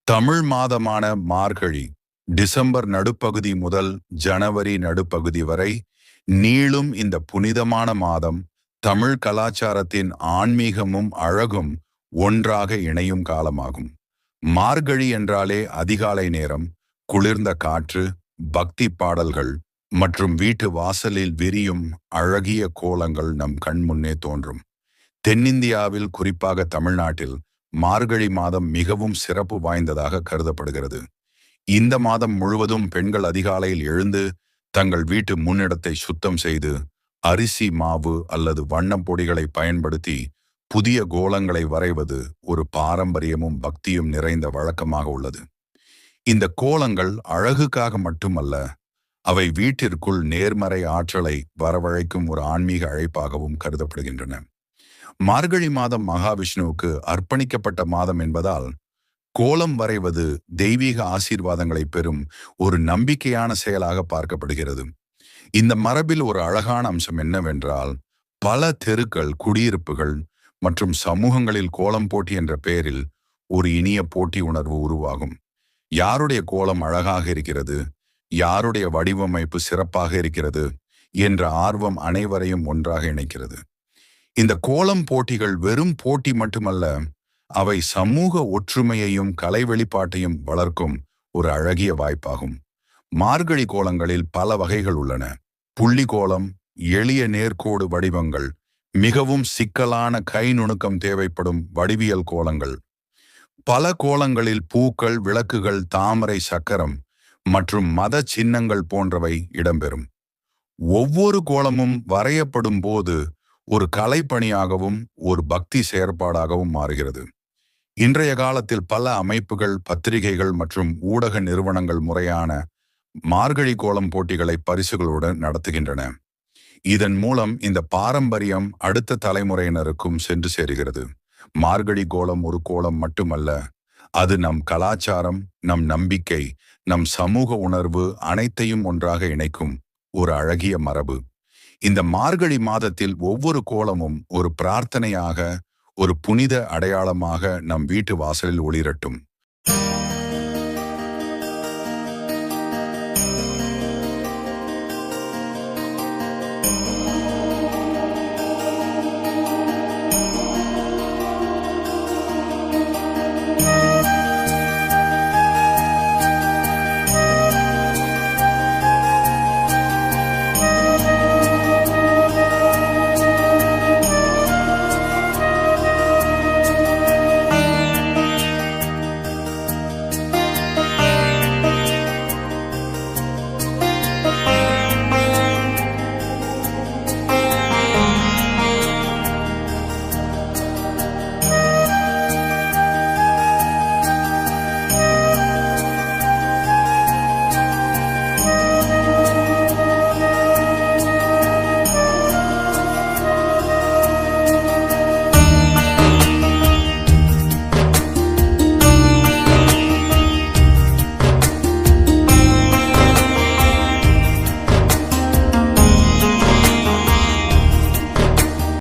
தமிழ் மாதமான மார்கழி டிசம்பர் நடுப்பகுதி முதல் ஜனவரி நடுப்பகுதி வரை நீளும் இந்த புனிதமான மாதம் தமிழ் கலாச்சாரத்தின் ஆன்மீகமும் அழகும் ஒன்றாக இணையும் காலமாகும். மார்கழி என்றாலே அதிகாலை நேரம், குளிர்ந்த காற்று, பக்தி பாடல்கள் மற்றும் வீட்டு வாசலில் விரியும் அழகிய கோலங்கள் நம் கண்முன்னே தோன்றும். தென்னிந்தியாவில், குறிப்பாக தமிழ்நாட்டில், மார்கழி மாதம் மிகவும் சிறப்பு வாய்ந்ததாக கருதப்படுகிறது. இந்த மாதம் முழுவதும் பெண்கள் அதிகாலையில் எழுந்து தங்கள் வீட்டு முன்னிடத்தை சுத்தம் செய்து அரிசி மாவு அல்லது வண்ணப் பொடிகளை பயன்படுத்தி புதிய கோலங்களை வரைவது ஒரு பாரம்பரியமும் பக்தியும் நிறைந்த வழக்கமாக உள்ளது. இந்த கோலங்கள் அழகுக்காக மட்டுமல்ல, அவை வீட்டிற்குள் நேர்மறை ஆற்றலை வரவழைக்கும் ஒரு ஆன்மீக அழைப்பாகவும் கருதப்படுகின்றன. மார்கழி மாதம் மகாவிஷ்ணுவுக்கு அர்ப்பணிக்கப்பட்ட மாதம் என்பதால் கோலம் வரைவது தெய்வீக ஆசீர்வாதங்களை பெறும் ஒரு நம்பிக்கையான செயலாக பார்க்கப்படுகிறது. இந்த மரபில் ஒரு அழகான அம்சம் என்னவென்றால், பல தெருக்கள், குடியிருப்புகள் மற்றும் சமூகங்களில் கோலம் போட்டி என்ற பெயரில் ஒரு இனிய போட்டி உணர்வு உருவாகும். யாருடைய கோலம் அழகாக இருக்கிறது, யாருடைய வடிவமைப்பு சிறப்பாக இருக்கிறது என்ற ஆர்வம் அனைவரையும் ஒன்றாக இணைக்கிறது. இந்த கோலம் போட்டிகள் வெறும் போட்டி மட்டுமல்ல, அவை சமூக ஒற்றுமையையும் கலை வெளிப்பாட்டையும் வளர்க்கும் ஒரு அழகிய வாய்ப்பாகும். மார்கழி கோலங்களில் பல வகைகள் உள்ளன. புள்ளி கோலம், எளிய நேர்கோடு வடிவங்கள், மிகவும் சிக்கலான கை நுணுக்கம் தேவைப்படும் வடிவியல் கோலங்கள். பல கோலங்களில் பூக்கள், விளக்குகள், தாமரை, சக்கரம் மற்றும் மத சின்னங்கள் போன்றவை இடம்பெறும். ஒவ்வொரு கோலமும் வரையப்படும் போது ஒரு கலைப்பணியாகவும் ஒரு பக்தி செயற்பாடாகவும் மாறுகிறது. இன்றைய காலத்தில் பல அமைப்புகள், பத்திரிகைகள் மற்றும் ஊடக நிறுவனங்கள் முறையான மார்கழி கோலம் போட்டிகளை பரிசுகளுடன் நடத்துகின்றன. இதன் மூலம் இந்த பாரம்பரியம் அடுத்த தலைமுறையினருக்கும் சென்று சேருகிறது. மார்கழி கோலம் ஒரு கோலம் மட்டுமல்ல, அது நம் கலாச்சாரம், நம் நம்பிக்கை, நம் சமூக உணர்வு அனைத்தையும் ஒன்றாக இணைக்கும் ஒரு அழகிய மரபு. இந்த மார்கழி மாதத்தில் ஒவ்வொரு கோலமும் ஒரு பிரார்த்தனையாக, ஒரு புனித அடையாளமாக நம் வீட்டு வாசலில் ஒளிரட்டும்.